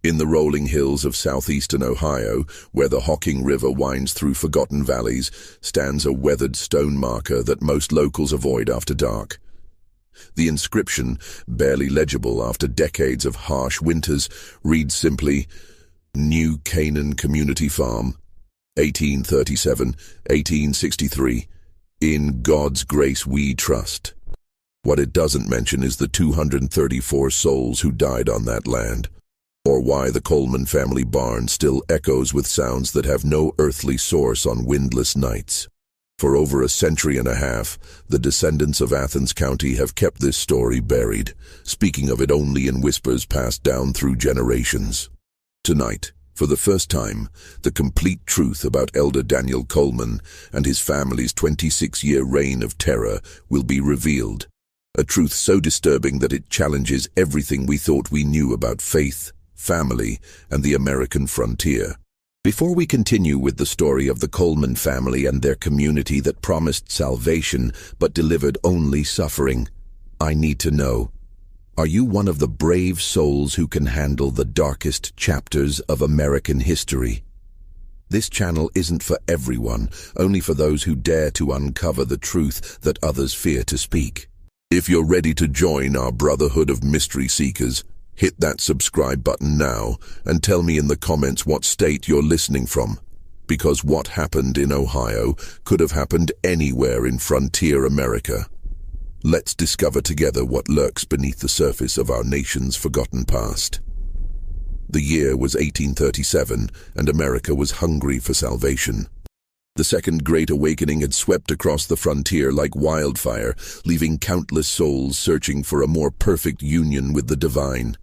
In the rolling hills of southeastern Ohio, where the Hocking River winds through forgotten valleys, stands a weathered stone marker that most locals avoid after dark. The inscription, barely legible after decades of harsh winters, reads simply, New Canaan Community Farm, 1837-1863. In God's grace we trust. What it doesn't mention is the 234 souls who died on that land, or why the Coleman family barn still echoes with sounds that have no earthly source on windless nights. For over a century and a half, the descendants of Athens County have kept this story buried, speaking of it only in whispers passed down through generations. Tonight, for the first time, the complete truth about Elder Daniel Coleman and his family's 26-year reign of terror will be revealed. A truth so disturbing that it challenges everything we thought we knew about faith, family, and the American frontier. Before we continue with the story of the Coleman family and their community that promised salvation but delivered only suffering, I need to know, are you one of the brave souls who can handle the darkest chapters of American history? This channel isn't for everyone, only for those who dare to uncover the truth that others fear to speak. If you're ready to join our brotherhood of mystery seekers, hit that subscribe button now and tell me in the comments what state you're listening from. Because what happened in Ohio could have happened anywhere in frontier America. Let's discover together what lurks beneath the surface of our nation's forgotten past. The year was 1837, and America was hungry for salvation. The Second Great Awakening had swept across the frontier like wildfire, leaving countless souls searching for a more perfect union with the divine.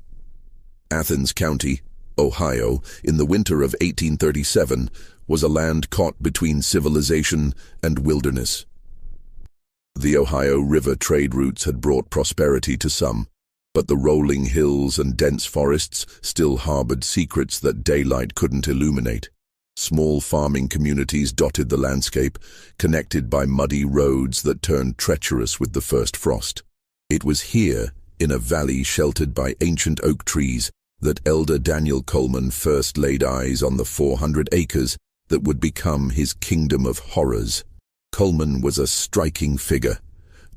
Athens County, Ohio, in the winter of 1837, was a land caught between civilization and wilderness. The Ohio River trade routes had brought prosperity to some, but the rolling hills and dense forests still harbored secrets that daylight couldn't illuminate. Small farming communities dotted the landscape, connected by muddy roads that turned treacherous with the first frost. It was here, in a valley sheltered by ancient oak trees, that Elder Daniel Coleman first laid eyes on the 400 acres that would become his kingdom of horrors. Coleman was a striking figure,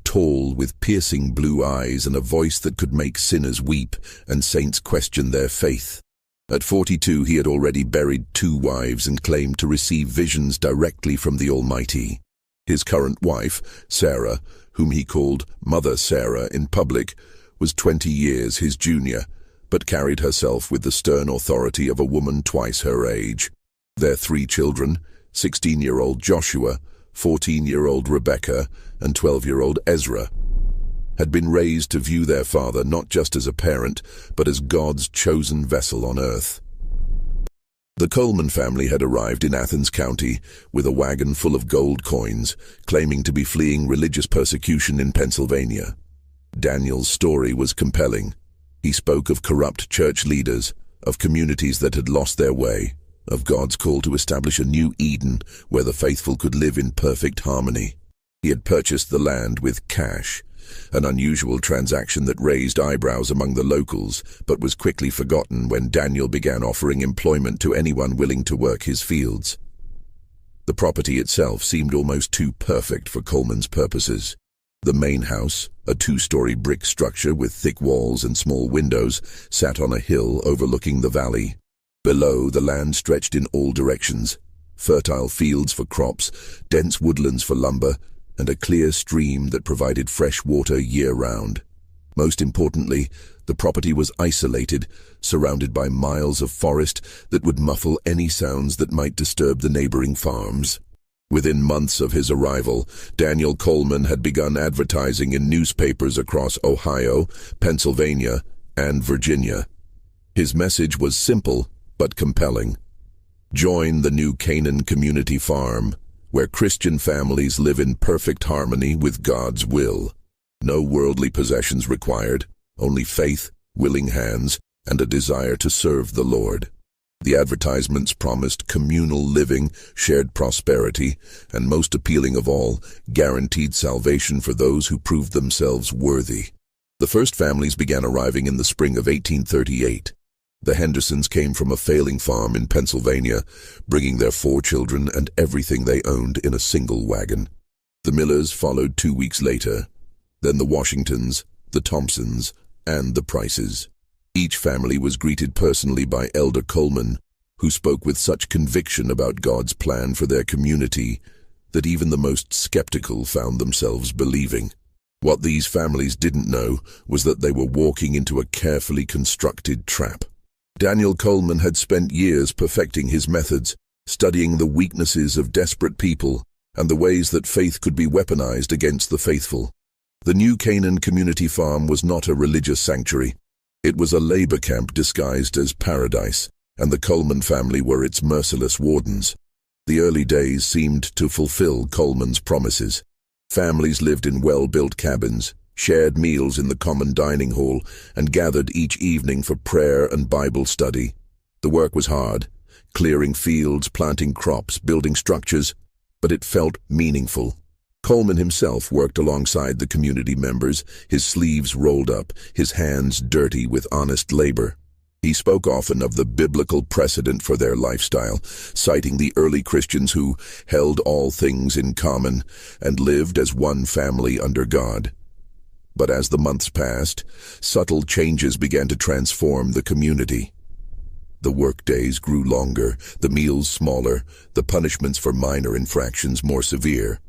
tall with piercing blue eyes and a voice that could make sinners weep and saints question their faith. At 42, he had already buried 2 wives and claimed to receive visions directly from the Almighty. His current wife, Sarah, whom he called Mother Sarah in public, was 20 years his junior, but carried herself with the stern authority of a woman twice her age. Their 3 children, 16-year-old Joshua, 14-year-old Rebecca, and 12-year-old Ezra, had been raised to view their father not just as a parent, but as God's chosen vessel on earth. The Coleman family had arrived in Athens County with a wagon full of gold coins, claiming to be fleeing religious persecution in Pennsylvania. Daniel's story was compelling. He spoke of corrupt church leaders, of communities that had lost their way, of God's call to establish a new Eden where the faithful could live in perfect harmony. He had purchased the land with cash, an unusual transaction that raised eyebrows among the locals, but was quickly forgotten when Daniel began offering employment to anyone willing to work his fields. The property itself seemed almost too perfect for Coleman's purposes. The main house, a 2-story brick structure with thick walls and small windows, sat on a hill overlooking the valley. Below, the land stretched in all directions, fertile fields for crops, dense woodlands for lumber, and a clear stream that provided fresh water year-round. Most importantly, the property was isolated, surrounded by miles of forest that would muffle any sounds that might disturb the neighboring farms. Within months of his arrival, Daniel Coleman had begun advertising in newspapers across Ohio, Pennsylvania, and Virginia. His message was simple but compelling. Join the New Canaan Community Farm, where Christian families live in perfect harmony with God's will. No worldly possessions required, only faith, willing hands, and a desire to serve the Lord. The advertisements promised communal living, shared prosperity, and most appealing of all, guaranteed salvation for those who proved themselves worthy. The first families began arriving in the spring of 1838. The Hendersons came from a failing farm in Pennsylvania, bringing their 4 children and everything they owned in a single wagon. The Millers followed 2 weeks later, then the Washingtons, the Thompsons, and the Prices. Each family was greeted personally by Elder Coleman, who spoke with such conviction about God's plan for their community that even the most skeptical found themselves believing. What these families didn't know was that they were walking into a carefully constructed trap. Daniel Coleman had spent years perfecting his methods, studying the weaknesses of desperate people and the ways that faith could be weaponized against the faithful. The New Canaan Community Farm was not a religious sanctuary. It was a labor camp disguised as paradise, and the Coleman family were its merciless wardens. The early days seemed to fulfill Coleman's promises. Families lived in well-built cabins, shared meals in the common dining hall, and gathered each evening for prayer and Bible study. The work was hard, clearing fields, planting crops, building structures, but it felt meaningful. Coleman himself worked alongside the community members, his sleeves rolled up, his hands dirty with honest labor. He spoke often of the biblical precedent for their lifestyle, citing the early Christians who held all things in common and lived as one family under God. But as the months passed, subtle changes began to transform the community. The workdays grew longer, the meals smaller, the punishments for minor infractions more severe.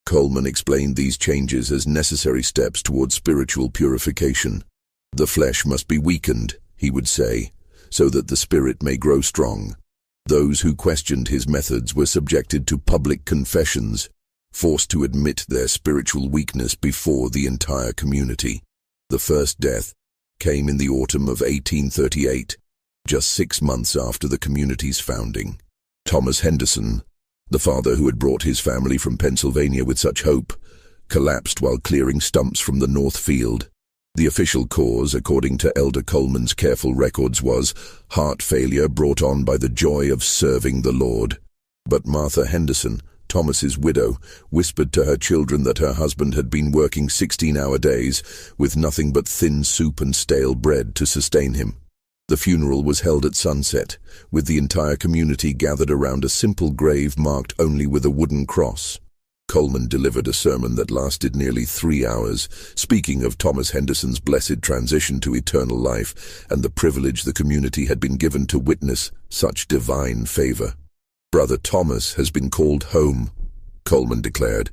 Coleman explained these changes as necessary steps toward spiritual purification. The flesh must be weakened, he would say, so that the spirit may grow strong. Those who questioned his methods were subjected to public confessions, forced to admit their spiritual weakness before the entire community. The first death came in the autumn of 1838, just 6 months after the community's founding. Thomas Henderson, the father who had brought his family from Pennsylvania with such hope, collapsed while clearing stumps from the north field. The official cause, according to Elder Coleman's careful records, was heart failure brought on by the joy of serving the Lord. But Martha Henderson, Thomas's widow, whispered to her children that her husband had been working 16-hour days with nothing but thin soup and stale bread to sustain him. The funeral was held at sunset, with the entire community gathered around a simple grave marked only with a wooden cross. Coleman delivered a sermon that lasted nearly 3 hours, speaking of Thomas Henderson's blessed transition to eternal life and the privilege the community had been given to witness such divine favor. "Brother Thomas has been called home," Coleman declared,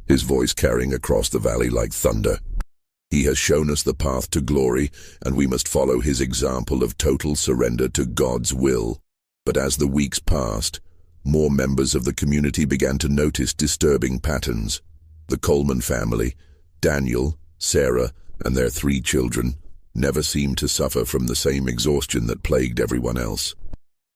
his voice carrying across the valley like thunder. "He has shown us the path to glory, and we must follow his example of total surrender to God's will." But as the weeks passed, more members of the community began to notice disturbing patterns. The Coleman family, Daniel, Sarah, and their 3 children, never seemed to suffer from the same exhaustion that plagued everyone else.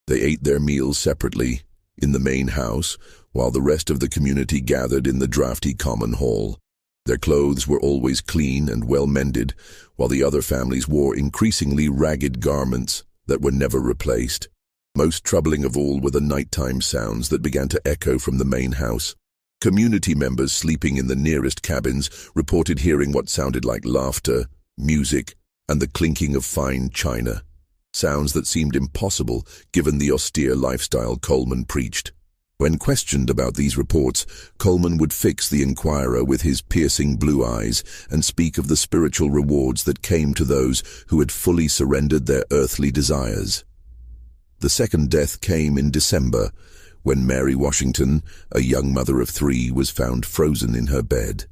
They ate their meals separately, in the main house, while the rest of the community gathered in the drafty common hall. Their clothes were always clean and well-mended, while the other families wore increasingly ragged garments that were never replaced. Most troubling of all were the nighttime sounds that began to echo from the main house. Community members sleeping in the nearest cabins reported hearing what sounded like laughter, music, and the clinking of fine china. Sounds that seemed impossible given the austere lifestyle Coleman preached. When questioned about these reports, Coleman would fix the inquirer with his piercing blue eyes and speak of the spiritual rewards that came to those who had fully surrendered their earthly desires. The second death came in December, when Mary Washington, a young mother of 3, was found frozen in her bed.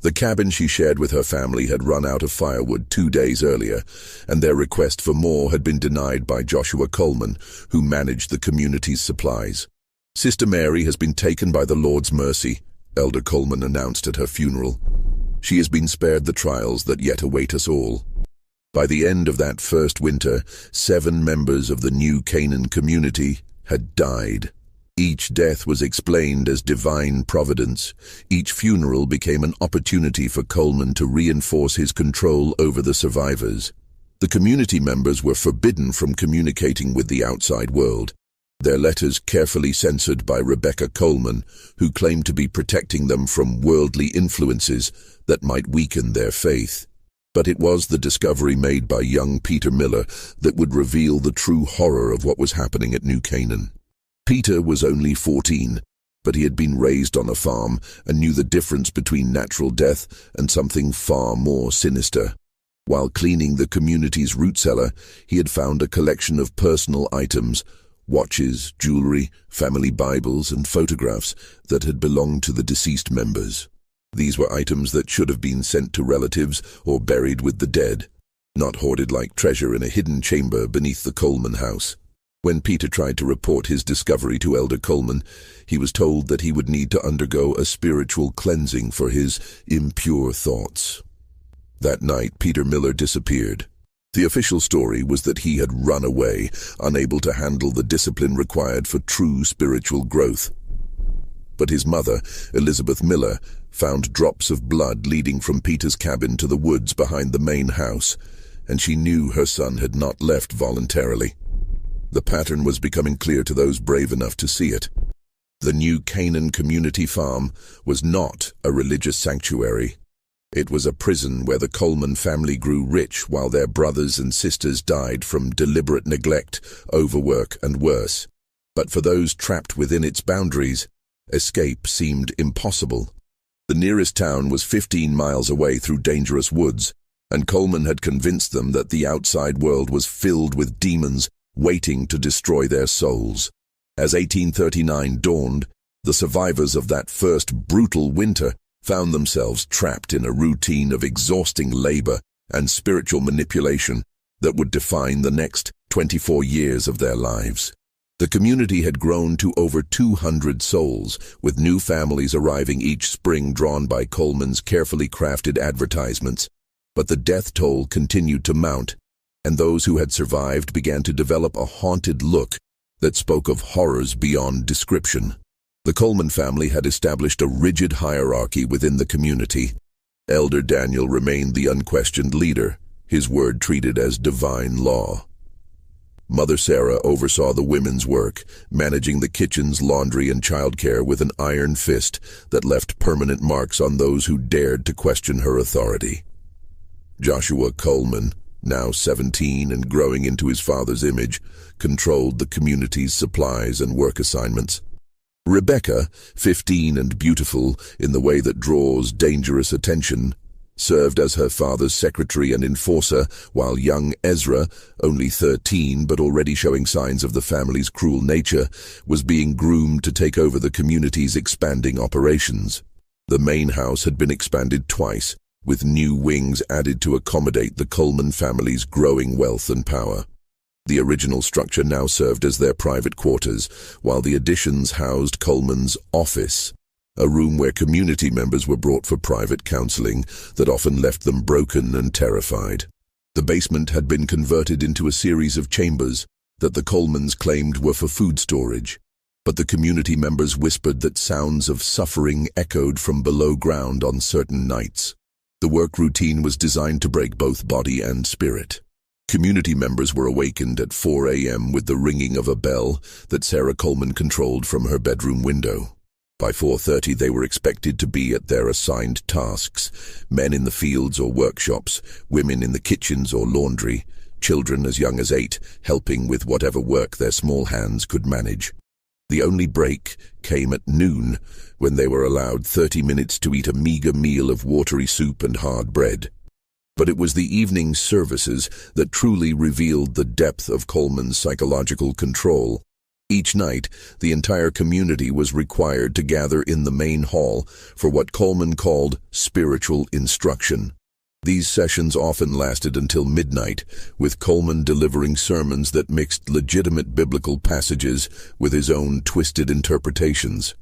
The cabin she shared with her family had run out of firewood 2 days earlier, and their request for more had been denied by Joshua Coleman, who managed the community's supplies. "Sister Mary has been taken by the Lord's mercy," Elder Coleman announced at her funeral. "She has been spared the trials that yet await us all." By the end of that first winter, 7 members of the New Canaan community had died. Each death was explained as divine providence. Each funeral became an opportunity for Coleman to reinforce his control over the survivors. The community members were forbidden from communicating with the outside world, their letters carefully censored by Rebecca Coleman, who claimed to be protecting them from worldly influences that might weaken their faith. But it was the discovery made by young Peter Miller that would reveal the true horror of what was happening at New Canaan. Peter was only 14, but he had been raised on a farm and knew the difference between natural death and something far more sinister. While cleaning the community's root cellar, he had found a collection of personal items, watches, jewelry, family Bibles, and photographs that had belonged to the deceased members. These were items that should have been sent to relatives or buried with the dead, not hoarded like treasure in a hidden chamber beneath the Coleman house. When Peter tried to report his discovery to Elder Coleman, he was told that he would need to undergo a spiritual cleansing for his impure thoughts. That night, Peter Miller disappeared. The official story was that he had run away, unable to handle the discipline required for true spiritual growth. But his mother, Elizabeth Miller, found drops of blood leading from Peter's cabin to the woods behind the main house, and she knew her son had not left voluntarily. The pattern was becoming clear to those brave enough to see it. The New Canaan community farm was not a religious sanctuary. It was a prison where the Coleman family grew rich while their brothers and sisters died from deliberate neglect, overwork, and worse. But for those trapped within its boundaries, escape seemed impossible. The nearest town was 15 miles away through dangerous woods, and Coleman had convinced them that the outside world was filled with demons waiting to destroy their souls. As 1839 dawned, the survivors of that first brutal winter found themselves trapped in a routine of exhausting labor and spiritual manipulation that would define the next 24 years of their lives. The community had grown to over 200 souls, with new families arriving each spring drawn by Coleman's carefully crafted advertisements. But the death toll continued to mount, and those who had survived began to develop a haunted look that spoke of horrors beyond description. The Coleman family had established a rigid hierarchy within the community. Elder Daniel remained the unquestioned leader, his word treated as divine law. Mother Sarah oversaw the women's work, managing the kitchen's laundry and childcare with an iron fist that left permanent marks on those who dared to question her authority. Joshua Coleman, now 17 and growing into his father's image, controlled the community's supplies and work assignments. Rebecca, 15 and beautiful in the way that draws dangerous attention, served as her father's secretary and enforcer, while young Ezra, only 13 but already showing signs of the family's cruel nature, was being groomed to take over the community's expanding operations. The main house had been expanded twice, with new wings added to accommodate the Coleman family's growing wealth and power. The original structure now served as their private quarters, while the additions housed Coleman's office, a room where community members were brought for private counseling that often left them broken and terrified. The basement had been converted into a series of chambers that the Colemans claimed were for food storage, but the community members whispered that sounds of suffering echoed from below ground on certain nights. The work routine was designed to break both body and spirit. Community members were awakened at 4 a.m. with the ringing of a bell that Sarah Coleman controlled from her bedroom window. By 4:30 they were expected to be at their assigned tasks, men in the fields or workshops, women in the kitchens or laundry, children as young as 8 helping with whatever work their small hands could manage. The only break came at noon, when they were allowed 30 minutes to eat a meager meal of watery soup and hard bread. But it was the evening services that truly revealed the depth of Coleman's psychological control. Each night, the entire community was required to gather in the main hall for what Coleman called spiritual instruction. These sessions often lasted until midnight, with Coleman delivering sermons that mixed legitimate biblical passages with his own twisted interpretations.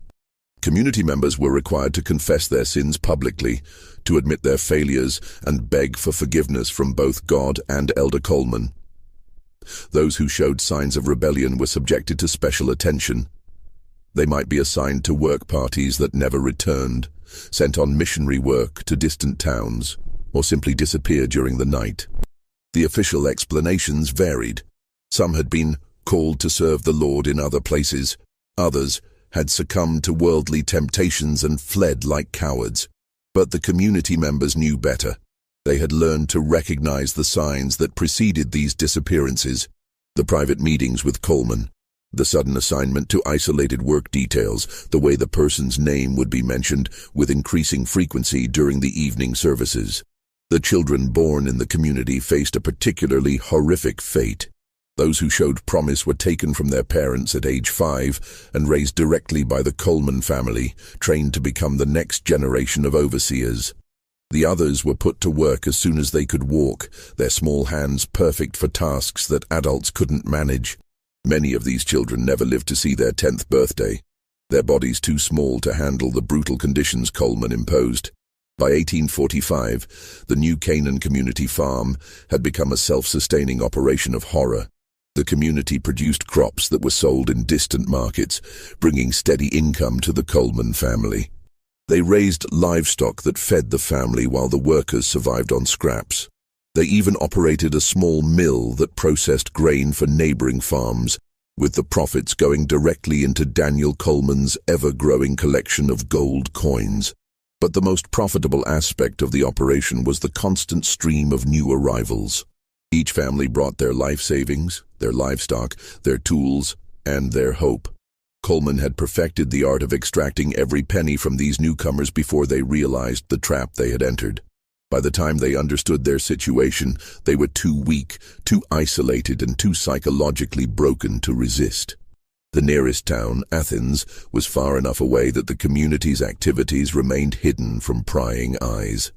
Community members were required to confess their sins publicly, to admit their failures, and beg for forgiveness from both God and Elder Coleman. Those who showed signs of rebellion were subjected to special attention. They might be assigned to work parties that never returned, sent on missionary work to distant towns, or simply disappear during the night. The official explanations varied. Some had been called to serve the Lord in other places. Others had succumbed to worldly temptations and fled like cowards. But the community members knew better. They had learned to recognize the signs that preceded these disappearances: the private meetings with Coleman, the sudden assignment to isolated work details, the way the person's name would be mentioned with increasing frequency during the evening services. The children born in the community faced a particularly horrific fate. Those who showed promise were taken from their parents at age 5 and raised directly by the Coleman family, trained to become the next generation of overseers. The others were put to work as soon as they could walk, their small hands perfect for tasks that adults couldn't manage. Many of these children never lived to see their 10th birthday, their bodies too small to handle the brutal conditions Coleman imposed. By 1845, the New Canaan community farm had become a self-sustaining operation of horror. The community produced crops that were sold in distant markets, bringing steady income to the Coleman family. They raised livestock that fed the family while the workers survived on scraps. They even operated a small mill that processed grain for neighboring farms, with the profits going directly into Daniel Coleman's ever-growing collection of gold coins. But the most profitable aspect of the operation was the constant stream of new arrivals. Each family brought their life savings, their livestock, their tools, and their hope. Coleman had perfected the art of extracting every penny from these newcomers before they realized the trap they had entered. By the time they understood their situation, they were too weak, too isolated, and too psychologically broken to resist. The nearest town, Athens, was far enough away that the community's activities remained hidden from prying eyes.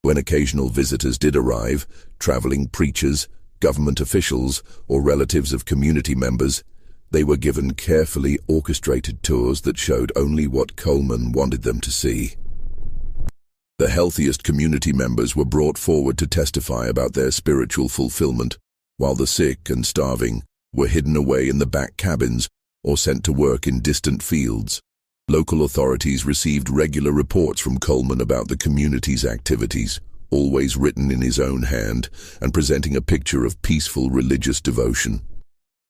When occasional visitors did arrive, traveling preachers, government officials, or relatives of community members, they were given carefully orchestrated tours that showed only what Coleman wanted them to see. The healthiest community members were brought forward to testify about their spiritual fulfillment, while the sick and starving were hidden away in the back cabins or sent to work in distant fields. Local authorities received regular reports from Coleman about the community's activities, always written in his own hand and presenting a picture of peaceful religious devotion.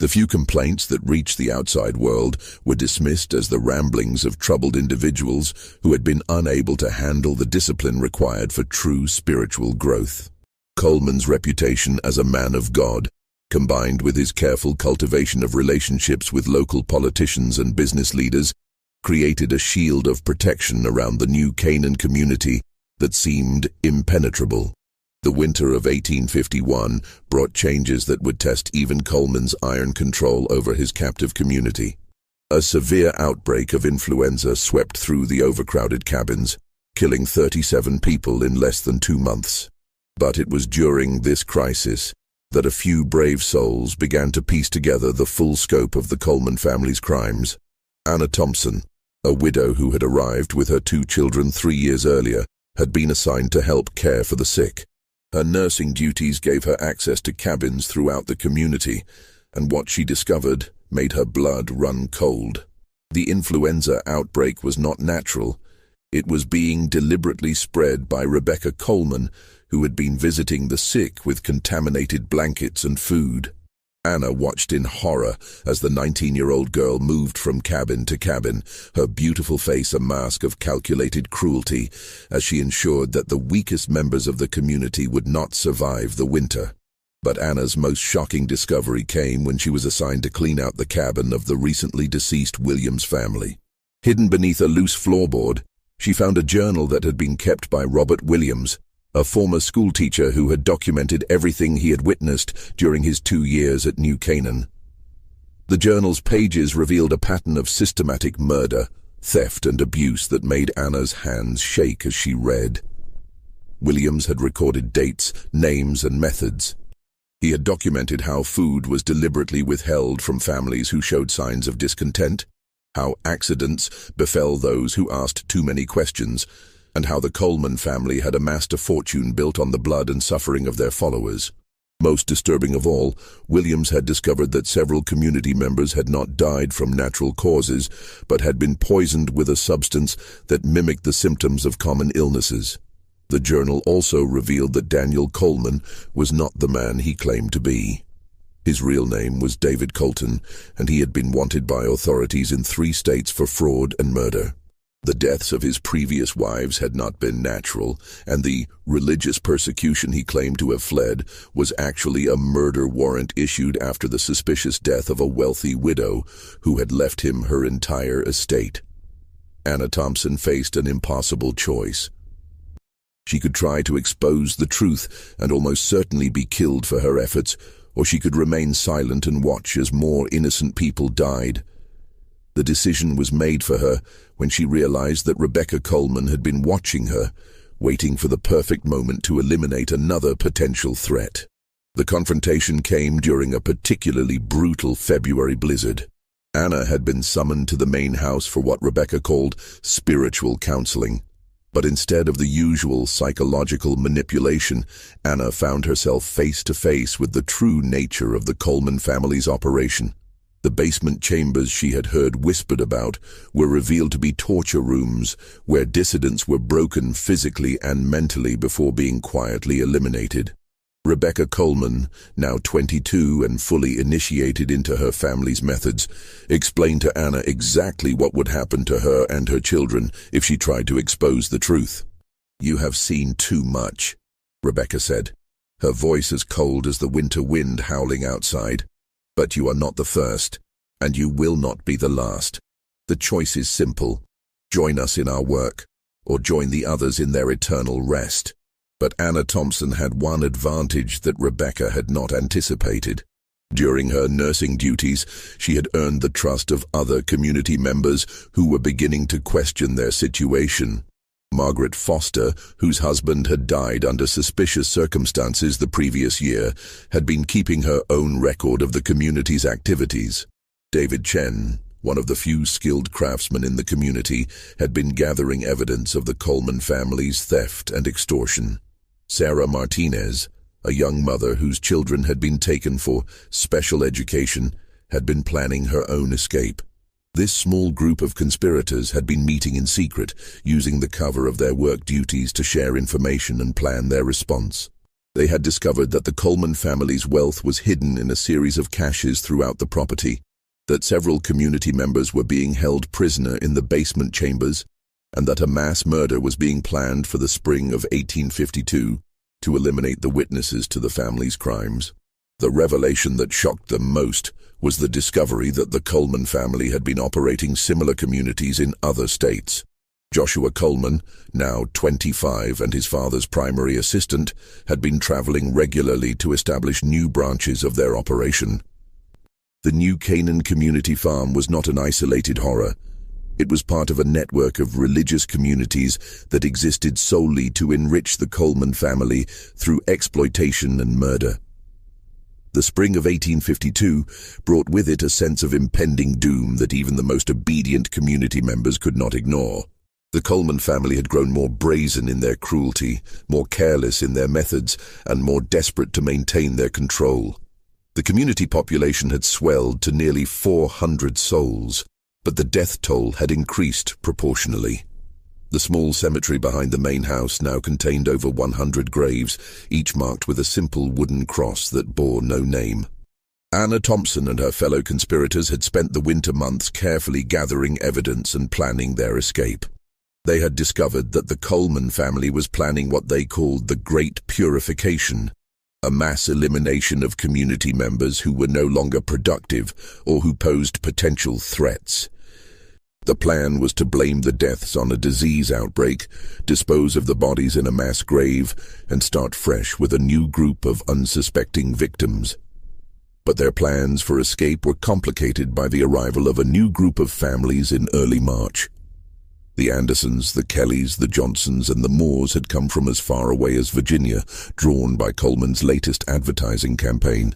The few complaints that reached the outside world were dismissed as the ramblings of troubled individuals who had been unable to handle the discipline required for true spiritual growth. Coleman's reputation as a man of God, combined with his careful cultivation of relationships with local politicians and business leaders, created a shield of protection around the New Canaan community that seemed impenetrable. The winter of 1851 brought changes that would test even Coleman's iron control over his captive community. A severe outbreak of influenza swept through the overcrowded cabins, killing 37 people in less than 2 months. But it was during this crisis that a few brave souls began to piece together the full scope of the Coleman family's crimes. Anna Thompson, a widow who had arrived with her 2 children 3 years earlier, had been assigned to help care for the sick. Her nursing duties gave her access to cabins throughout the community, and what she discovered made her blood run cold. The influenza outbreak was not natural. It was being deliberately spread by Rebecca Coleman, who had been visiting the sick with contaminated blankets and food. Anna watched in horror as the 19-year-old girl moved from cabin to cabin, her beautiful face a mask of calculated cruelty, as she ensured that the weakest members of the community would not survive the winter. But Anna's most shocking discovery came when she was assigned to clean out the cabin of the recently deceased Williams family. Hidden beneath a loose floorboard, she found a journal that had been kept by Robert Williams, a former schoolteacher who had documented everything he had witnessed during his 2 years at New Canaan. The journal's pages revealed a pattern of systematic murder, theft, and abuse that made Anna's hands shake as she read. Williams had recorded dates, names, and methods. He had documented how food was deliberately withheld from families who showed signs of discontent, how accidents befell those who asked too many questions, and how the Coleman family had amassed a fortune built on the blood and suffering of their followers. Most disturbing of all, Williams had discovered that several community members had not died from natural causes, but had been poisoned with a substance that mimicked the symptoms of common illnesses. The journal also revealed that Daniel Coleman was not the man he claimed to be. His real name was David Colton, and he had been wanted by authorities in 3 states for fraud and murder. The deaths of his previous wives had not been natural, and the religious persecution he claimed to have fled was actually a murder warrant issued after the suspicious death of a wealthy widow who had left him her entire estate. Anna Thompson faced an impossible choice. She could try to expose the truth and almost certainly be killed for her efforts, or she could remain silent and watch as more innocent people died. The decision was made for her when she realized that Rebecca Coleman had been watching her, waiting for the perfect moment to eliminate another potential threat. The confrontation came during a particularly brutal February blizzard. Anna had been summoned to the main house for what Rebecca called spiritual counseling. But instead of the usual psychological manipulation, Anna found herself face to face with the true nature of the Coleman family's operation. The basement chambers she had heard whispered about were revealed to be torture rooms where dissidents were broken physically and mentally before being quietly eliminated. Rebecca Coleman, now 22 and fully initiated into her family's methods, explained to Anna exactly what would happen to her and her children if she tried to expose the truth. "You have seen too much," Rebecca said, her voice as cold as the winter wind howling outside. "But you are not the first, and you will not be the last. The choice is simple. Join us in our work, or join the others in their eternal rest." But Anna Thompson had one advantage that Rebecca had not anticipated. During her nursing duties, she had earned the trust of other community members who were beginning to question their situation. Margaret Foster, whose husband had died under suspicious circumstances the previous year, had been keeping her own record of the community's activities. David Chen, one of the few skilled craftsmen in the community, had been gathering evidence of the Coleman family's theft and extortion. Sarah Martinez, a young mother whose children had been taken for special education, had been planning her own escape. This small group of conspirators had been meeting in secret, using the cover of their work duties to share information and plan their response. They had discovered that the Coleman family's wealth was hidden in a series of caches throughout the property, that several community members were being held prisoner in the basement chambers, and that a mass murder was being planned for the spring of 1852 to eliminate the witnesses to the family's crimes. The revelation that shocked them most was the discovery that the Coleman family had been operating similar communities in other states. Joshua Coleman, now 25 and his father's primary assistant, had been traveling regularly to establish new branches of their operation. The New Canaan Community Farm was not an isolated horror. It was part of a network of religious communities that existed solely to enrich the Coleman family through exploitation and murder. The spring of 1852 brought with it a sense of impending doom that even the most obedient community members could not ignore. The Coleman family had grown more brazen in their cruelty, more careless in their methods, and more desperate to maintain their control. The community population had swelled to nearly 400 souls, but the death toll had increased proportionally. The small cemetery behind the main house now contained over 100 graves, each marked with a simple wooden cross that bore no name. Anna Thompson and her fellow conspirators had spent the winter months carefully gathering evidence and planning their escape. They had discovered that the Coleman family was planning what they called the Great Purification, a mass elimination of community members who were no longer productive or who posed potential threats. The plan was to blame the deaths on a disease outbreak, dispose of the bodies in a mass grave, and start fresh with a new group of unsuspecting victims. But their plans for escape were complicated by the arrival of a new group of families in early March. The Andersons, the Kellys, the Johnsons, and the Moores had come from as far away as Virginia, drawn by Coleman's latest advertising campaign.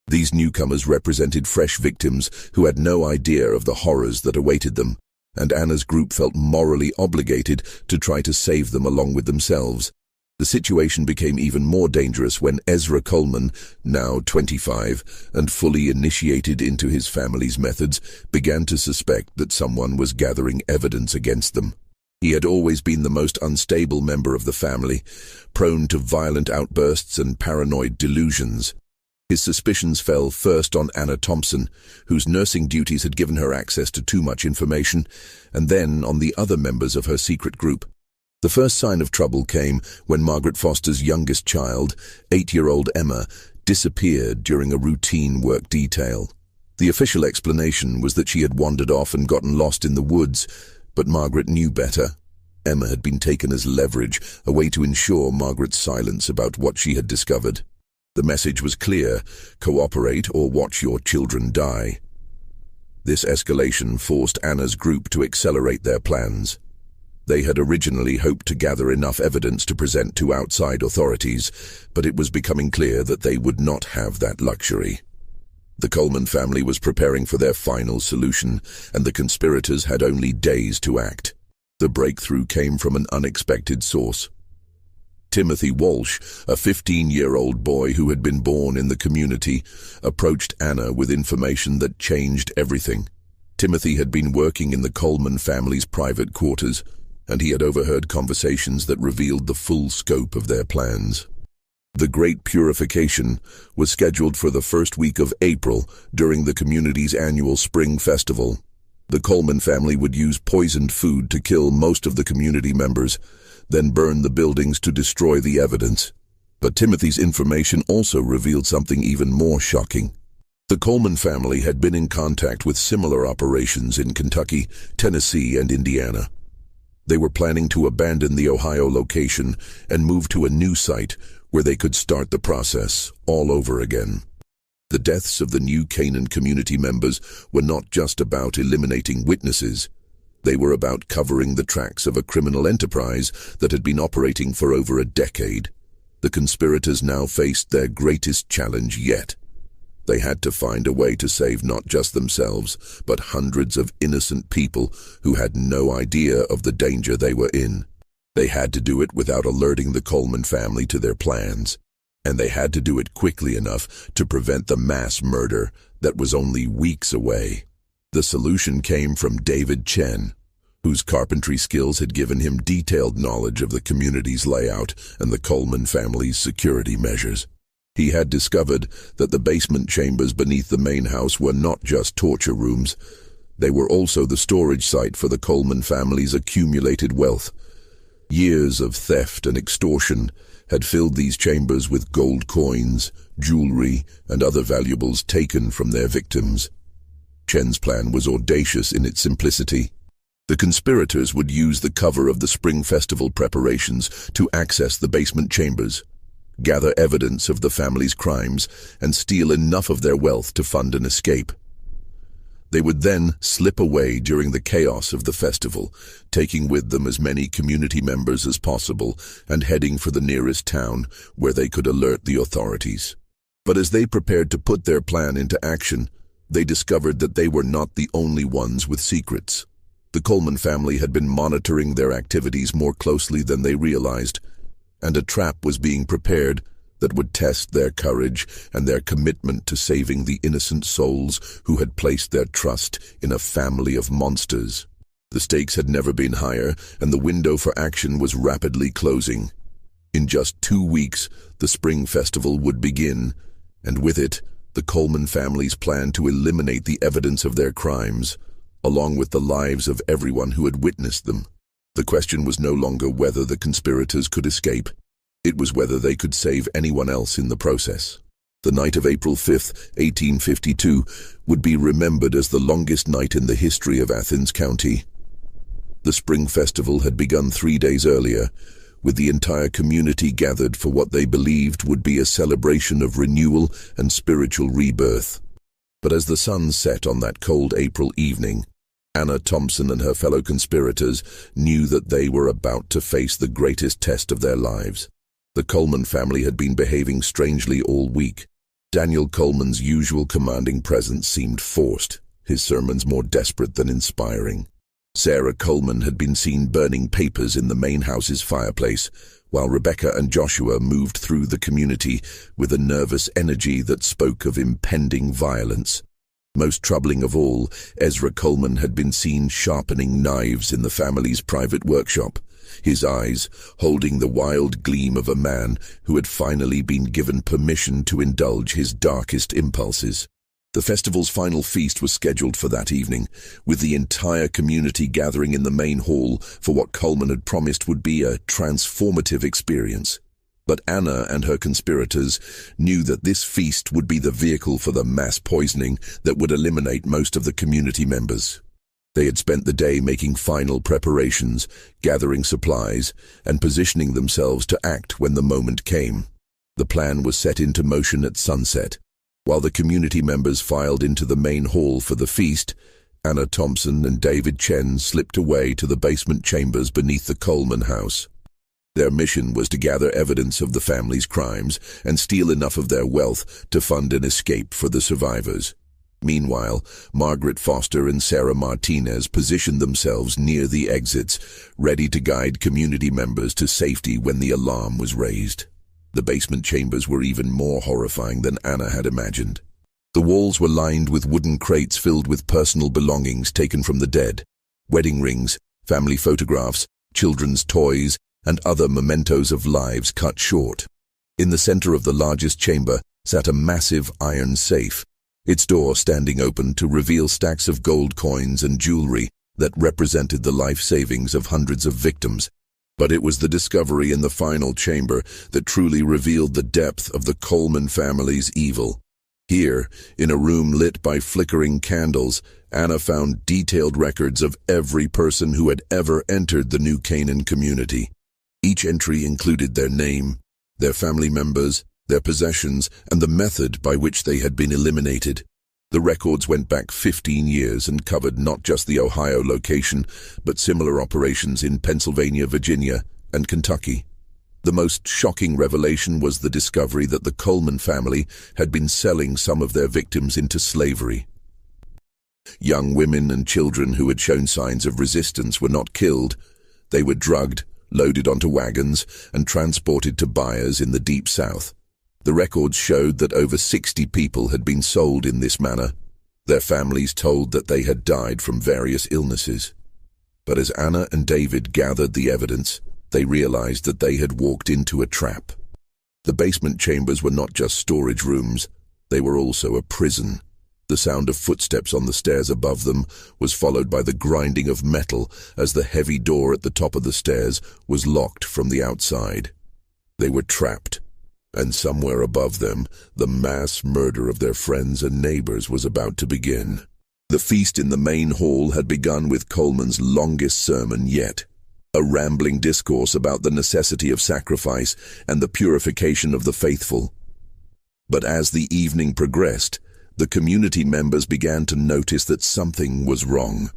These newcomers represented fresh victims who had no idea of the horrors that awaited them, and Anna's group felt morally obligated to try to save them along with themselves. The situation became even more dangerous when Ezra Coleman, now 25 and fully initiated into his family's methods, began to suspect that someone was gathering evidence against them. He had always been the most unstable member of the family, prone to violent outbursts and paranoid delusions. His suspicions fell first on Anna Thompson, whose nursing duties had given her access to too much information, and then on the other members of her secret group. The first sign of trouble came when Margaret Foster's youngest child, 8-year-old Emma, disappeared during a routine work detail. The official explanation was that she had wandered off and gotten lost in the woods, but Margaret knew better. Emma had been taken as leverage, a way to ensure Margaret's silence about what she had discovered. The message was clear: cooperate or watch your children die. This escalation forced Anna's group to accelerate their plans. They had originally hoped to gather enough evidence to present to outside authorities, but it was becoming clear that they would not have that luxury. The Coleman family was preparing for their final solution, and the conspirators had only days to act. The breakthrough came from an unexpected source. Timothy Walsh, a 15-year-old boy who had been born in the community, approached Anna with information that changed everything. Timothy had been working in the Coleman family's private quarters, and he had overheard conversations that revealed the full scope of their plans. The Great Purification was scheduled for the first week of April during the community's annual spring festival. The Coleman family would use poisoned food to kill most of the community members, then burn the buildings to destroy the evidence. But Timothy's information also revealed something even more shocking. The Coleman family had been in contact with similar operations in Kentucky, Tennessee, and Indiana. They were planning to abandon the Ohio location and move to a new site where they could start the process all over again. The deaths of the new Canaan community members were not just about eliminating witnesses. They were about covering the tracks of a criminal enterprise that had been operating for over a decade. The conspirators now faced their greatest challenge yet. They had to find a way to save not just themselves, but hundreds of innocent people who had no idea of the danger they were in. They had to do it without alerting the Coleman family to their plans, and they had to do it quickly enough to prevent the mass murder that was only weeks away. The solution came from David Chen, whose carpentry skills had given him detailed knowledge of the community's layout and the Coleman family's security measures. He had discovered that the basement chambers beneath the main house were not just torture rooms. They were also the storage site for the Coleman family's accumulated wealth. Years of theft and extortion had filled these chambers with gold coins, jewelry, and other valuables taken from their victims. Chen's plan was audacious in its simplicity. The conspirators would use the cover of the Spring Festival preparations to access the basement chambers, gather evidence of the family's crimes, and steal enough of their wealth to fund an escape. They would then slip away during the chaos of the festival, taking with them as many community members as possible and heading for the nearest town where they could alert the authorities. But as they prepared to put their plan into action, they discovered that they were not the only ones with secrets. The Coleman family had been monitoring their activities more closely than they realized, and a trap was being prepared that would test their courage and their commitment to saving the innocent souls who had placed their trust in a family of monsters. The stakes had never been higher, and the window for action was rapidly closing. In just 2 weeks, the Spring Festival would begin, and with it, the Coleman family's plan to eliminate the evidence of their crimes, along with the lives of everyone who had witnessed them. The question was no longer whether the conspirators could escape. It was whether they could save anyone else in the process. The night of April 5, 1852, would be remembered as the longest night in the history of Athens County. The Spring Festival had begun 3 days earlier, with the entire community gathered for what they believed would be a celebration of renewal and spiritual rebirth. But as the sun set on that cold April evening, Anna Thompson and her fellow conspirators knew that they were about to face the greatest test of their lives. The Coleman family had been behaving strangely all week. Daniel Coleman's usual commanding presence seemed forced, his sermons more desperate than inspiring. Sarah Coleman had been seen burning papers in the main house's fireplace, while Rebecca and Joshua moved through the community with a nervous energy that spoke of impending violence. Most troubling of all, Ezra Coleman had been seen sharpening knives in the family's private workshop. his eyes holding the wild gleam of a man who had finally been given permission to indulge his darkest impulses. The festival's final feast was scheduled for that evening, with the entire community gathering in the main hall for what Coleman had promised would be a transformative experience. But Anna and her conspirators knew that this feast would be the vehicle for the mass poisoning that would eliminate most of the community members. They had spent the day making final preparations, gathering supplies, and positioning themselves to act when the moment came. The plan was set into motion at sunset. While the community members filed into the main hall for the feast, Anna Thompson and David Chen slipped away to the basement chambers beneath the Coleman house. Their mission was to gather evidence of the family's crimes and steal enough of their wealth to fund an escape for the survivors. Meanwhile, Margaret Foster and Sarah Martinez positioned themselves near the exits, ready to guide community members to safety when the alarm was raised. The basement chambers were even more horrifying than Anna had imagined. The walls were lined with wooden crates filled with personal belongings taken from the dead: wedding rings, family photographs, children's toys, and other mementos of lives cut short. In the center of the largest chamber sat a massive iron safe, its door standing open to reveal stacks of gold coins and jewelry that represented the life savings of hundreds of victims. But it was the discovery in the final chamber that truly revealed the depth of the Coleman family's evil. Here, in a room lit by flickering candles, Anna found detailed records of every person who had ever entered the New Canaan community. Each entry included their name, their family members, their possessions, and the method by which they had been eliminated. The records went back 15 years and covered not just the Ohio location, but similar operations in Pennsylvania, Virginia, and Kentucky. The most shocking revelation was the discovery that the Coleman family had been selling some of their victims into slavery. Young women and children who had shown signs of resistance were not killed. They were drugged, loaded onto wagons, and transported to buyers in the Deep South. The records showed that over 60 people had been sold in this manner. Their families told that they had died from various illnesses. But as Anna and David gathered the evidence, they realized that they had walked into a trap. The basement chambers were not just storage rooms, they were also a prison. The sound of footsteps on the stairs above them was followed by the grinding of metal as the heavy door at the top of the stairs was locked from the outside. They were trapped, and somewhere above them, the mass murder of their friends and neighbors was about to begin. The feast in the main hall had begun with Coleman's longest sermon yet, a rambling discourse about the necessity of sacrifice and the purification of the faithful. But as the evening progressed, the community members began to notice that something was wrong.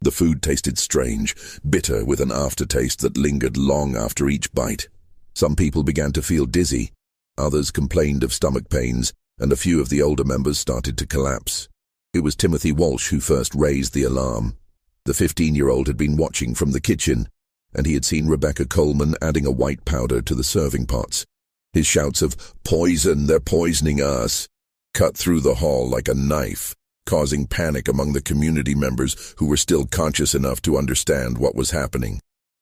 The food tasted strange, bitter with an aftertaste that lingered long after each bite. Some people began to feel dizzy, others complained of stomach pains, and a few of the older members started to collapse. It was Timothy Walsh who first raised the alarm. The 15-year-old had been watching from the kitchen, and he had seen Rebecca Coleman adding a white powder to the serving pots. His shouts of, "Poison, they're poisoning us," cut through the hall like a knife, causing panic among the community members who were still conscious enough to understand what was happening.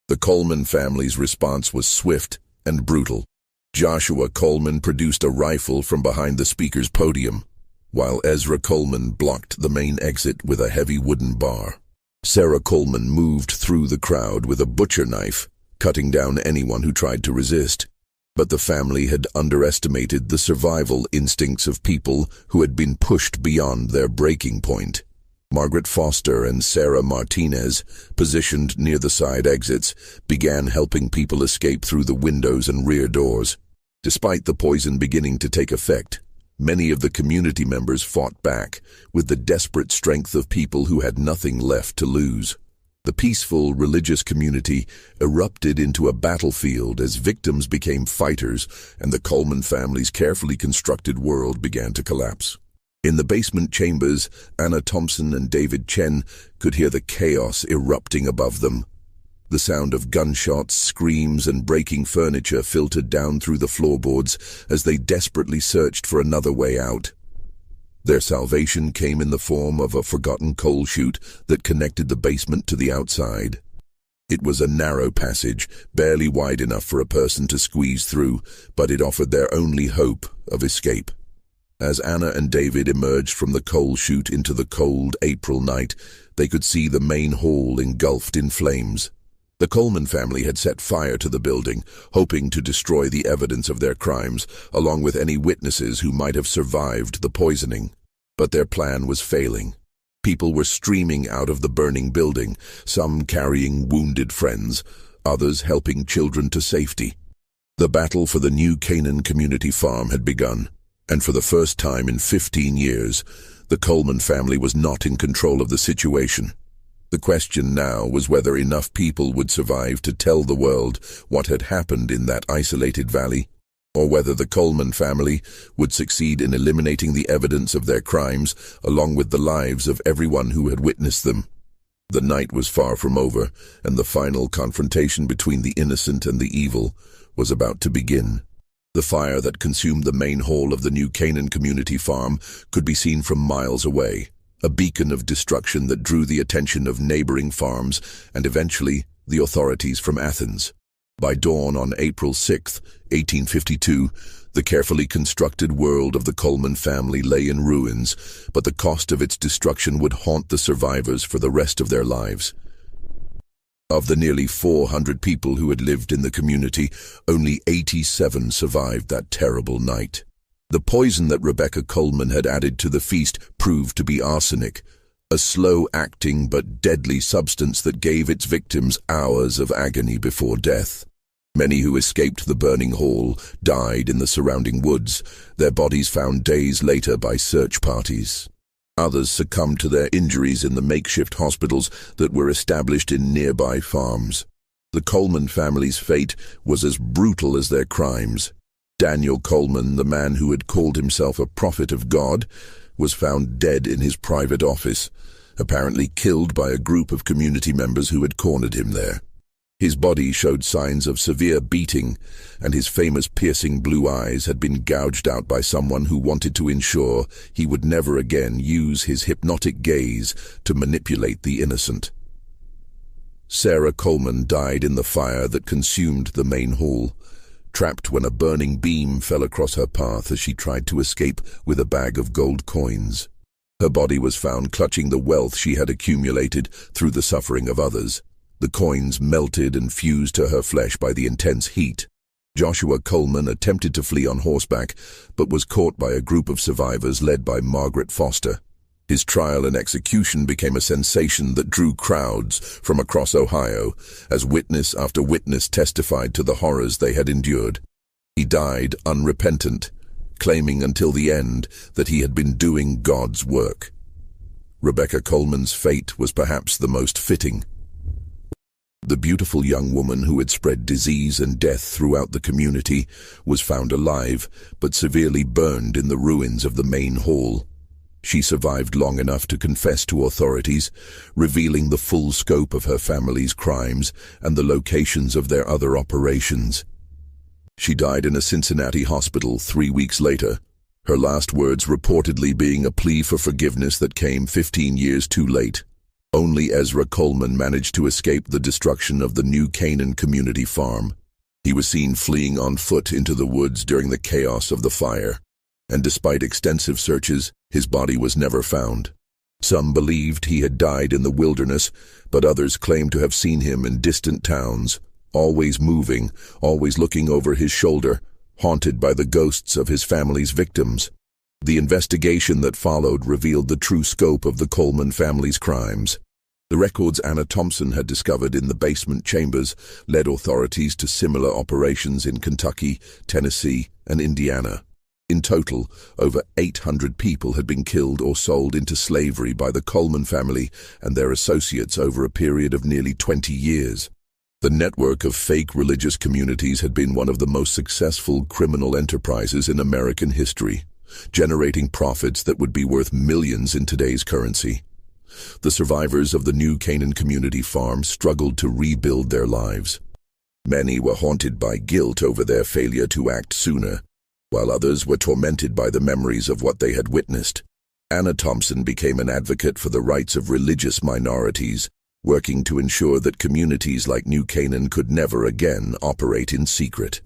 The Coleman family's response was swift and brutal. Joshua Coleman produced a rifle from behind the speaker's podium, while Ezra Coleman blocked the main exit with a heavy wooden bar. Sarah Coleman moved through the crowd with a butcher knife, cutting down anyone who tried to resist. But the family had underestimated the survival instincts of people who had been pushed beyond their breaking point. Margaret Foster and Sarah Martinez, positioned near the side exits, began helping people escape through the windows and rear doors. Despite the poison beginning to take effect, many of the community members fought back with the desperate strength of people who had nothing left to lose. The peaceful religious community erupted into a battlefield as victims became fighters and the Coleman family's carefully constructed world began to collapse. In the basement chambers, Anna Thompson and David Chen could hear the chaos erupting above them. The sound of gunshots, screams, and breaking furniture filtered down through the floorboards as they desperately searched for another way out. Their salvation came in the form of a forgotten coal chute that connected the basement to the outside. It was a narrow passage, barely wide enough for a person to squeeze through, but it offered their only hope of escape. As Anna and David emerged from the coal chute into the cold April night, they could see the main hall engulfed in flames. The Coleman family had set fire to the building, hoping to destroy the evidence of their crimes, along with any witnesses who might have survived the poisoning. But their plan was failing. People were streaming out of the burning building, some carrying wounded friends, others helping children to safety. The battle for the new Canaan community farm had begun, and for the first time in 15 years, the Coleman family was not in control of the situation. The question now was whether enough people would survive to tell the world what had happened in that isolated valley, or whether the Coleman family would succeed in eliminating the evidence of their crimes along with the lives of everyone who had witnessed them. The night was far from over, and the final confrontation between the innocent and the evil was about to begin. The fire that consumed the main hall of the new Canaan community farm could be seen from miles away, a beacon of destruction that drew the attention of neighboring farms and eventually the authorities from Athens. By dawn on April 6, 1852, the carefully constructed world of the Coleman family lay in ruins, but the cost of its destruction would haunt the survivors for the rest of their lives. Of the nearly 400 people who had lived in the community, only 87 survived that terrible night. The poison that Rebecca Coleman had added to the feast proved to be arsenic, a slow-acting but deadly substance that gave its victims hours of agony before death. Many who escaped the burning hall died in the surrounding woods, their bodies found days later by search parties. Others succumbed to their injuries in the makeshift hospitals that were established in nearby farms. The Coleman family's fate was as brutal as their crimes. Daniel Coleman, the man who had called himself a prophet of God, was found dead in his private office, apparently killed by a group of community members who had cornered him there. His body showed signs of severe beating, and his famous piercing blue eyes had been gouged out by someone who wanted to ensure he would never again use his hypnotic gaze to manipulate the innocent. Sarah Coleman died in the fire that consumed the main hall, trapped when a burning beam fell across her path as she tried to escape with a bag of gold coins. Her body was found clutching the wealth she had accumulated through the suffering of others. The coins melted and fused to her flesh by the intense heat. Joshua Coleman attempted to flee on horseback, but was caught by a group of survivors led by Margaret Foster. His trial and execution became a sensation that drew crowds from across Ohio, as witness after witness testified to the horrors they had endured. He died unrepentant, claiming until the end that he had been doing God's work. Rebecca Coleman's fate was perhaps the most fitting. The beautiful young woman who had spread disease and death throughout the community was found alive, but severely burned in the ruins of the main hall. She survived long enough to confess to authorities, revealing the full scope of her family's crimes and the locations of their other operations. She died in a Cincinnati hospital 3 weeks later, her last words reportedly being a plea for forgiveness that came 15 years too late. Only Ezra Coleman managed to escape the destruction of the new Canaan community farm. He was seen fleeing on foot into the woods during the chaos of the fire, and despite extensive searches, his body was never found. Some believed he had died in the wilderness, but others claimed to have seen him in distant towns, always moving, always looking over his shoulder, haunted by the ghosts of his family's victims. The investigation that followed revealed the true scope of the Coleman family's crimes. The records Anna Thompson had discovered in the basement chambers led authorities to similar operations in Kentucky, Tennessee, and Indiana. In total, over 800 people had been killed or sold into slavery by the Coleman family and their associates over a period of nearly 20 years. The network of fake religious communities had been one of the most successful criminal enterprises in American history, generating profits that would be worth millions in today's currency. The survivors of the new Canaan community farm struggled to rebuild their lives. Many were haunted by guilt over their failure to act sooner, while others were tormented by the memories of what they had witnessed. Anna Thompson became an advocate for the rights of religious minorities, working to ensure that communities like New Canaan could never again operate in secret.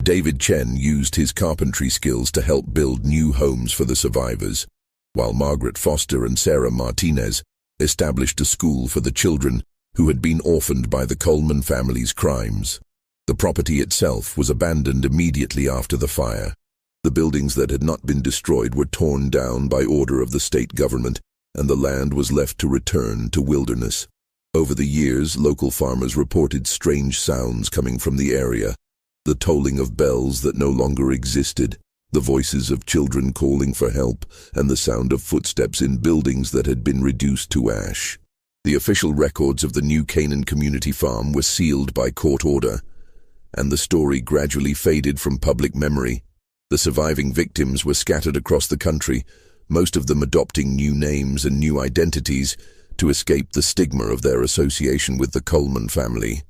David Chen used his carpentry skills to help build new homes for the survivors, while Margaret Foster and Sarah Martinez established a school for the children who had been orphaned by the Coleman family's crimes. The property itself was abandoned immediately after the fire. The buildings that had not been destroyed were torn down by order of the state government, and the land was left to return to wilderness. Over the years, local farmers reported strange sounds coming from the area, the tolling of bells that no longer existed, the voices of children calling for help, and the sound of footsteps in buildings that had been reduced to ash. The official records of the New Canaan community farm were sealed by court order, and the story gradually faded from public memory. The surviving victims were scattered across the country, most of them adopting new names and new identities to escape the stigma of their association with the Coleman family.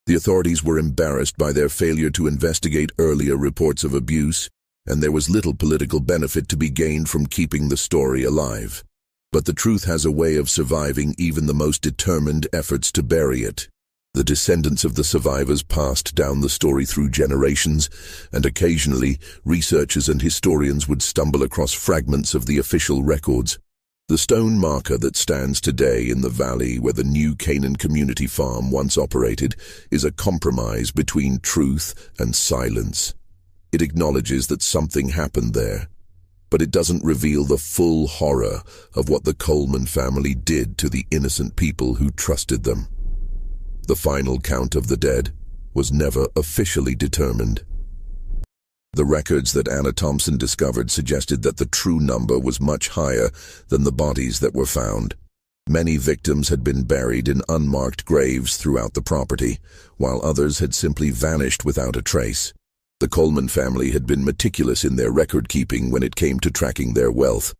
The authorities were embarrassed by their failure to investigate earlier reports of abuse, and there was little political benefit to be gained from keeping the story alive. But the truth has a way of surviving even the most determined efforts to bury it. The descendants of the survivors passed down the story through generations, and occasionally researchers and historians would stumble across fragments of the official records. The stone marker that stands today in the valley where the New Canaan community farm once operated is a compromise between truth and silence. It acknowledges that something happened there, but it doesn't reveal the full horror of what the Coleman family did to the innocent people who trusted them. The final count of the dead was never officially determined. The records that Anna Thompson discovered suggested that the true number was much higher than the bodies that were found. Many victims had been buried in unmarked graves throughout the property, while others had simply vanished without a trace. The Coleman family had been meticulous in their record-keeping when it came to tracking their wealth,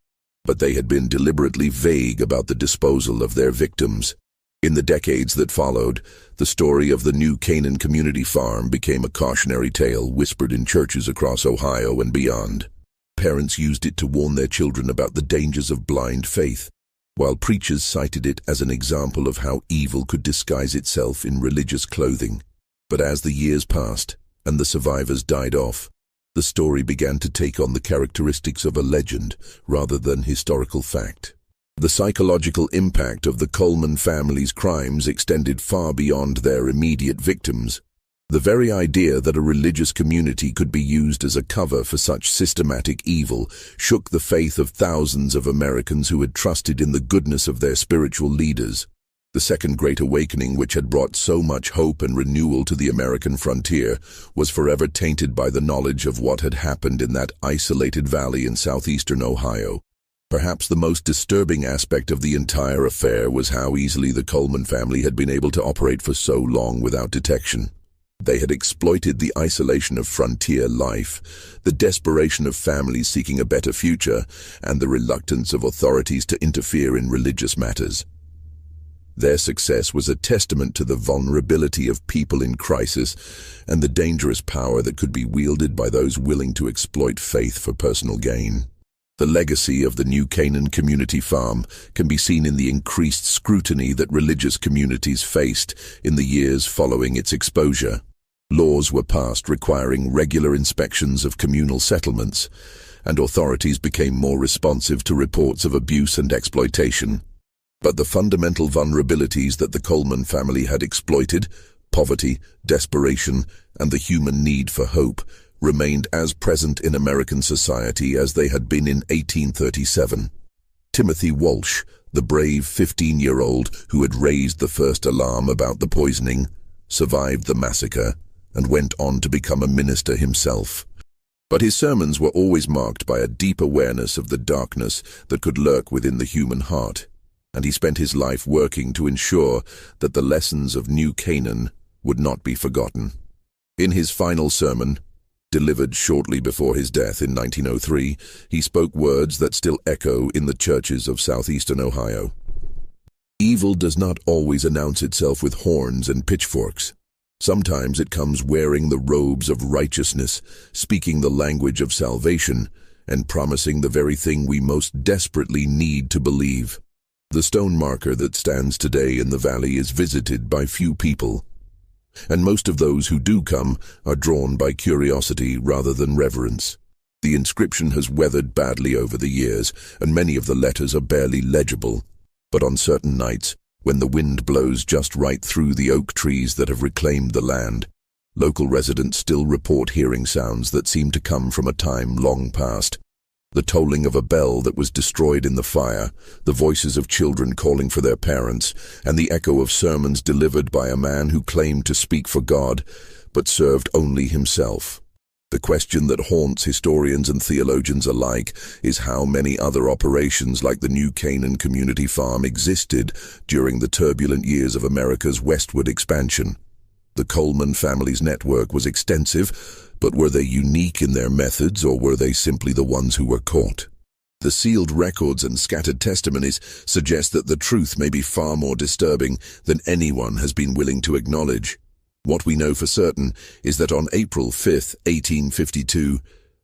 but they had been deliberately vague about the disposal of their victims. In the decades that followed, the story of the New Canaan community farm became a cautionary tale whispered in churches across Ohio and beyond. Parents used it to warn their children about the dangers of blind faith, while preachers cited it as an example of how evil could disguise itself in religious clothing. But as the years passed, and the survivors died off, the story began to take on the characteristics of a legend rather than historical fact. The psychological impact of the Coleman family's crimes extended far beyond their immediate victims. The very idea that a religious community could be used as a cover for such systematic evil shook the faith of thousands of Americans who had trusted in the goodness of their spiritual leaders. The Second Great Awakening, which had brought so much hope and renewal to the American frontier, was forever tainted by the knowledge of what had happened in that isolated valley in southeastern Ohio. Perhaps the most disturbing aspect of the entire affair was how easily the Coleman family had been able to operate for so long without detection. They had exploited the isolation of frontier life, the desperation of families seeking a better future, and the reluctance of authorities to interfere in religious matters. Their success was a testament to the vulnerability of people in crisis and the dangerous power that could be wielded by those willing to exploit faith for personal gain. The legacy of the New Canaan community farm can be seen in the increased scrutiny that religious communities faced in the years following its exposure. Laws were passed requiring regular inspections of communal settlements, and authorities became more responsive to reports of abuse and exploitation. But the fundamental vulnerabilities that the Coleman family had exploited, poverty, desperation, and the human need for hope, remained as present in American society as they had been in 1837. Timothy Walsh, the brave 15-year-old who had raised the first alarm about the poisoning, survived the massacre and went on to become a minister himself. But his sermons were always marked by a deep awareness of the darkness that could lurk within the human heart, and he spent his life working to ensure that the lessons of New Canaan would not be forgotten. In his final sermon, delivered shortly before his death in 1903, he spoke words that still echo in the churches of southeastern Ohio. Evil does not always announce itself with horns and pitchforks. Sometimes it comes wearing the robes of righteousness, speaking the language of salvation, and promising the very thing we most desperately need to believe. The stone marker that stands today in the valley is visited by few people, and most of those who do come are drawn by curiosity rather than reverence. The inscription has weathered badly over the years, and many of the letters are barely legible. But on certain nights, when the wind blows just right through the oak trees that have reclaimed the land, local residents still report hearing sounds that seem to come from a time long past. The tolling of a bell that was destroyed in the fire, the voices of children calling for their parents, and the echo of sermons delivered by a man who claimed to speak for God, but served only himself. The question that haunts historians and theologians alike is how many other operations like the New Canaan Community Farm existed during the turbulent years of America's westward expansion. The Coleman family's network was extensive, but were they unique in their methods, or were they simply the ones who were caught? The sealed records and scattered testimonies suggest that the truth may be far more disturbing than anyone has been willing to acknowledge. What we know for certain is that on April 5, 1852,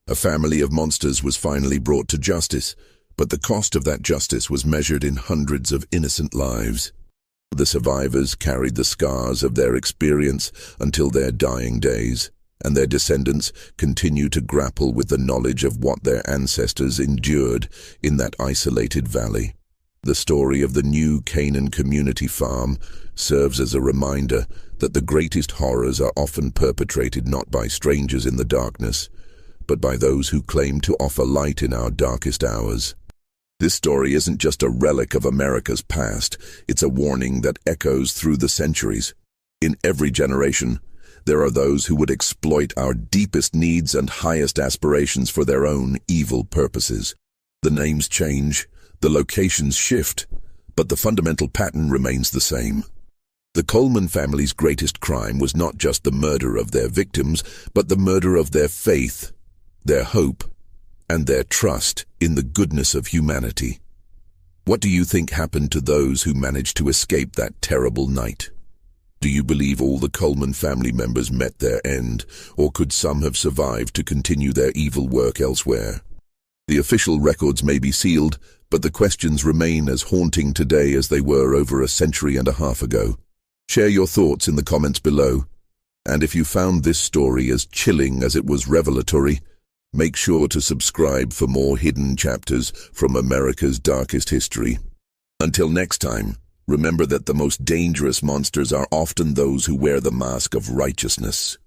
a family of monsters was finally brought to justice, but the cost of that justice was measured in hundreds of innocent lives. The survivors carried the scars of their experience until their dying days, and their descendants continue to grapple with the knowledge of what their ancestors endured in that isolated valley. The story of the New Canaan Community Farm serves as a reminder that the greatest horrors are often perpetrated not by strangers in the darkness, but by those who claim to offer light in our darkest hours. This story isn't just a relic of America's past, it's a warning that echoes through the centuries. In every generation, there are those who would exploit our deepest needs and highest aspirations for their own evil purposes. The names change, the locations shift, but the fundamental pattern remains the same. The Coleman family's greatest crime was not just the murder of their victims, but the murder of their faith, their hope, and their trust in the goodness of humanity. What do you think happened to those who managed to escape that terrible night? Do you believe all the Coleman family members met their end, or could some have survived to continue their evil work elsewhere? The official records may be sealed, but the questions remain as haunting today as they were over a century and a half ago. Share your thoughts in the comments below, and if you found this story as chilling as it was revelatory, make sure to subscribe for more hidden chapters from America's darkest history. Until next time, remember that the most dangerous monsters are often those who wear the mask of righteousness.